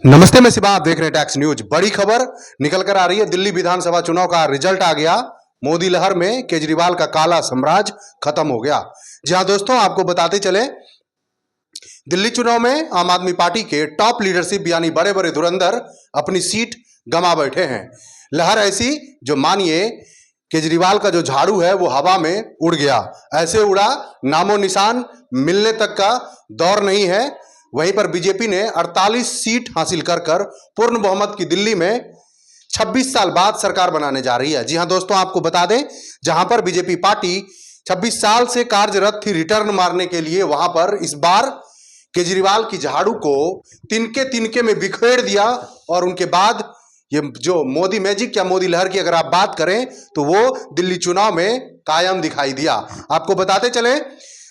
नमस्ते, मैं शिवा, आप देख रहे हैं टैक्स न्यूज। बड़ी खबर निकल कर आ रही है। दिल्ली विधानसभा चुनाव का रिजल्ट आ गया। मोदी लहर में केजरीवाल का काला साम्राज्य खत्म हो गया। जी हां दोस्तों, आपको बताते चले, दिल्ली चुनाव में आम आदमी पार्टी के टॉप लीडरशिप यानी बड़े बड़े धुरंधर अपनी सीट गंवा बैठे हैं। लहर ऐसी जो मानिए केजरीवाल का जो झाड़ू है वो हवा में उड़ गया। ऐसे उड़ा नामो निशान मिलने तक का दौर नहीं है। वहीं पर बीजेपी ने 48 सीट हासिल कर कर पूर्ण बहुमत की दिल्ली में 26 साल बाद सरकार बनाने जा रही है। जी हां दोस्तों, आपको बता दें, जहां पर बीजेपी पार्टी 26 साल से कार्यरत थी रिटर्न मारने के लिए, वहां पर इस बार केजरीवाल की झाड़ू को तिनके तिनके में बिखेर दिया। और उनके बाद ये जो मोदी मैजिक या मोदी लहर की अगर आप बात करें तो वो दिल्ली चुनाव में कायम दिखाई दिया। आपको बताते चलें,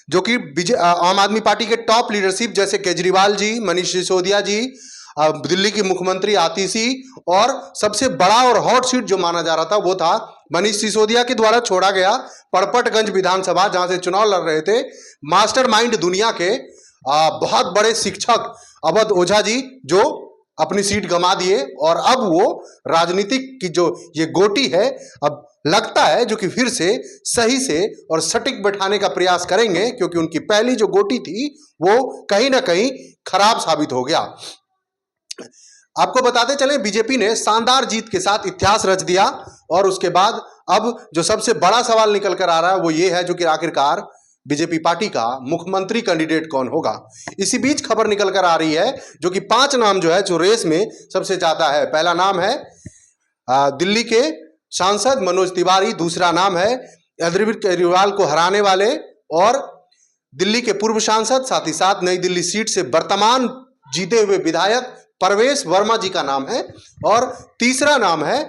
जो कि आम आदमी पार्टी के टॉप लीडरशिप जैसे केजरीवाल जी, मनीष सिसोदिया जी, दिल्ली की मुख्यमंत्री आतिशी, और सबसे बड़ा और हॉट सीट जो माना जा रहा था वो था मनीष सिसोदिया के द्वारा छोड़ा गया पड़पटगंज विधानसभा, जहां से चुनाव लड़ रहे थे मास्टरमाइंड दुनिया के बहुत बड़े शिक्षक अवध ओझा जी, जो अपनी सीट गंवा दिए। और अब वो राजनीतिक की जो ये गोटी है, अब लगता है जो कि फिर से सही से और सटीक बैठाने का प्रयास करेंगे, क्योंकि उनकी पहली जो गोटी थी वो कहीं ना कहीं खराब साबित हो गया। आपको बताते चले, बीजेपी ने शानदार जीत के साथ इतिहास रच दिया। और उसके बाद अब जो सबसे बड़ा सवाल निकल कर आ रहा है वो ये है, जो कि आखिरकार बीजेपी पार्टी का मुख्यमंत्री कैंडिडेट कौन होगा। इसी बीच खबर निकल कर आ रही है, जो कि 5 नाम जो है जो रेस में सबसे ज्यादा है। पहला नाम है दिल्ली के सांसद मनोज तिवारी, दूसरा नाम है अरविंद केजरीवाल को हराने वाले और दिल्ली के पूर्व सांसद, साथ ही साथ नई दिल्ली सीट से वर्तमान जीते हुए विधायक परवेश वर्मा जी का नाम है। और तीसरा नाम है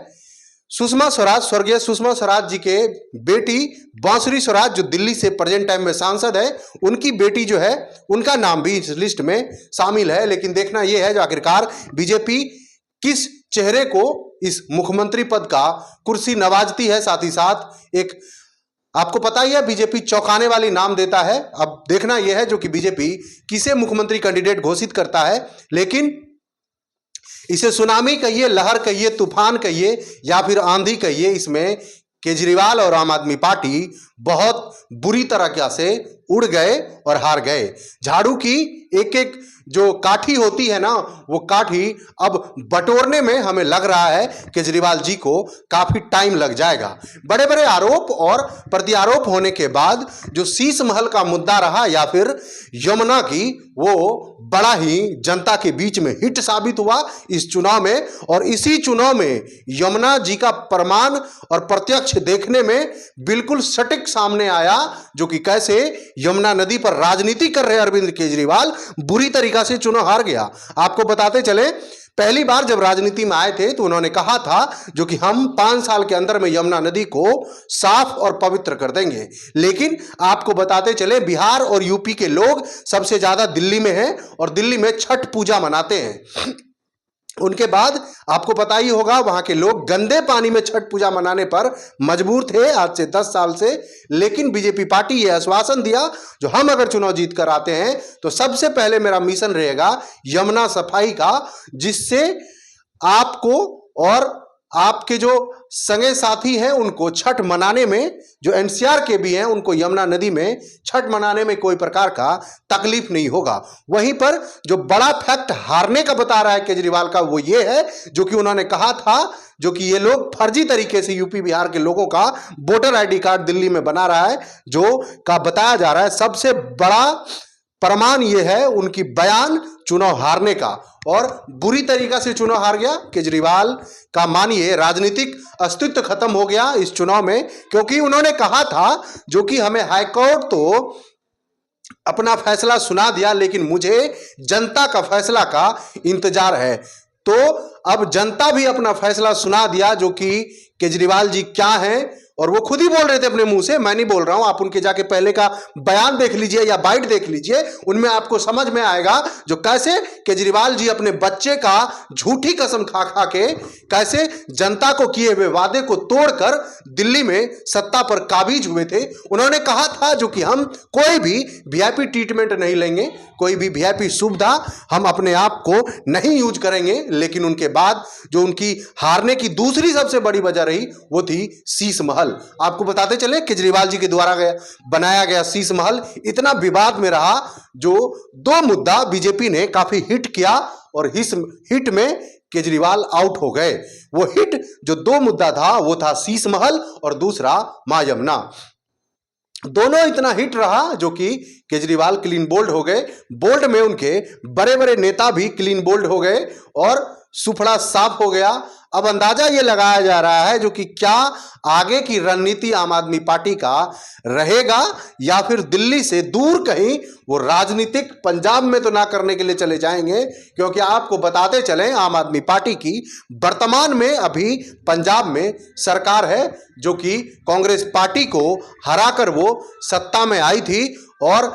सुषमा स्वराज, स्वर्गीय सुषमा स्वराज जी के बेटी बांसुरी स्वराज, जो दिल्ली से प्रेजेंट टाइम में सांसद है, उनकी बेटी जो है, उनका नाम भी इस लिस्ट में शामिल है। लेकिन देखना यह है जो आखिरकार बीजेपी किस चेहरे को इस मुख्यमंत्री पद का कुर्सी नवाजती है। साथ ही साथ एक आपको पता ही है, बीजेपी चौंकाने वाली नाम देता है। अब देखना यह है जो कि बीजेपी किसे मुख्यमंत्री कैंडिडेट घोषित करता है। लेकिन इसे सुनामी कहिए, लहर कहिए, तूफान कहिए या फिर आंधी कहिए, इसमें केजरीवाल और आम आदमी पार्टी बहुत बुरी तरह से उड़ गए और हार गए। झाड़ू की एक एक जो काठी होती है ना, वो काठी अब बटोरने में हमें लग रहा है केजरीवाल जी को काफी टाइम लग जाएगा। बड़े बड़े आरोप और प्रत्यारोप होने के बाद जो शीश महल का मुद्दा रहा या फिर यमुना की, वो बड़ा ही जनता के बीच में हिट साबित हुआ इस चुनाव में। और इसी चुनाव में यमुना जी का प्रमाण और प्रत्यक्ष देखने में बिल्कुल सटीक सामने आया, जो कि कैसे यमुना नदी पर राजनीति कर रहे अरविंद केजरीवाल बुरी तरीका से चुनाव हार गया। आपको बताते चले, पहली बार जब राजनीति में आए थे तो उन्होंने कहा था जो कि हम 5 साल के अंदर में यमुना नदी को साफ और पवित्र कर देंगे। लेकिन आपको बताते चले, बिहार और यूपी के लोग सबसे ज्यादा दिल्ली में हैं और दिल्ली में छठ पूजा मनाते हैं। उनके बाद आपको पता ही होगा, वहां के लोग गंदे पानी में छठ पूजा मनाने पर मजबूर थे आज से 10 साल से। लेकिन बीजेपी पार्टी ये आश्वासन दिया, जो हम अगर चुनाव जीत कर आते हैं तो सबसे पहले मेरा मिशन रहेगा यमुना सफाई का, जिससे आपको और आपके जो संगे साथी हैं उनको छठ मनाने में, जो एनसीआर के भी हैं, उनको यमुना नदी में छठ मनाने में कोई प्रकार का तकलीफ नहीं होगा। वहीं पर जो बड़ा फैक्ट हारने का बता रहा है केजरीवाल का, वो ये है जो कि उन्होंने कहा था जो कि ये लोग फर्जी तरीके से यूपी बिहार के लोगों का वोटर आईडी कार्ड दिल्ली में बना रहा है, जो का बताया जा रहा है सबसे बड़ा प्रमाण ये है उनकी बयान चुनाव हारने का। और बुरी तरीका से चुनाव हार गया केजरीवाल का, मानिए राजनीतिक अस्तित्व खत्म हो गया इस चुनाव में, क्योंकि उन्होंने कहा था जो कि हमें हाईकोर्ट तो अपना फैसला सुना दिया, लेकिन मुझे जनता का फैसला का इंतजार है। तो अब जनता भी अपना फैसला सुना दिया, जो कि केजरीवाल जी क्या हैं और वो खुद ही बोल रहे थे अपने मुंह से, मैं नहीं बोल रहा हूं, आप उनके जाके पहले का बयान देख लीजिए या बाइट देख लीजिए, उनमें आपको समझ में आएगा जो कैसे केजरीवाल जी अपने बच्चे का झूठी कसम खा खा के कैसे जनता को किए हुए वादे को तोड़कर दिल्ली में सत्ता पर काबिज हुए थे। उन्होंने कहा था जो कि हम कोई भी वीआईपी ट्रीटमेंट नहीं लेंगे, कोई भी वीआईपी सुविधा हम अपने आप को नहीं यूज करेंगे, लेकिन उनके बाद जो उनकी हारने की दूसरी सबसे बड़ी वजह रही वो थी शीश महल। आपको बताते चले केजरीवाल जी के द्वारा बनाया गया शीश महल इतना विवाद में रहा, जो दो मुद्दा बीजेपी ने काफी हिट किया और इस हिट में केजरीवाल आउट हो गए। वो हिट जो दो मुद्दा था वो था शीश महल और दूसरा मां यमुना। दोनों इतना हिट रहा जो कि केजरीवाल क्लीन बोल्ड हो गए। बोल्ड में उनके बड़े बड़े नेता भी क्लीन बोल्ड हो गए और सुफड़ा साफ हो गया। अब अंदाजा यह लगाया जा रहा है जो कि क्या आगे की रणनीति आम आदमी पार्टी का रहेगा या फिर दिल्ली से दूर कहीं वो राजनीतिक पंजाब में तो ना करने के लिए चले जाएंगे, क्योंकि आपको बताते चलें आम आदमी पार्टी की वर्तमान में अभी पंजाब में सरकार है जो कि कांग्रेस पार्टी को हराकर वो सत्ता में आई थी। और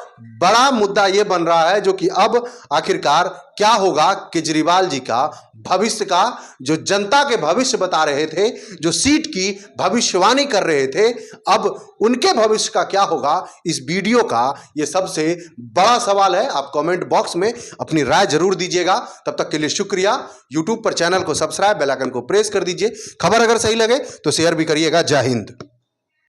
बड़ा मुद्दा यह बन रहा है जो कि अब आखिरकार क्या होगा केजरीवाल जी का भविष्य का, जो जनता के भविष्य बता रहे थे, जो सीट की भविष्यवाणी कर रहे थे, अब उनके भविष्य का क्या होगा, इस वीडियो का यह सबसे बड़ा सवाल है। आप कमेंट बॉक्स में अपनी राय जरूर दीजिएगा। तब तक के लिए शुक्रिया। यूट्यूब पर चैनल को सब्सक्राइब, बेल आइकन को प्रेस कर दीजिए। खबर अगर सही लगे तो शेयर भी करिएगा। जय हिंद।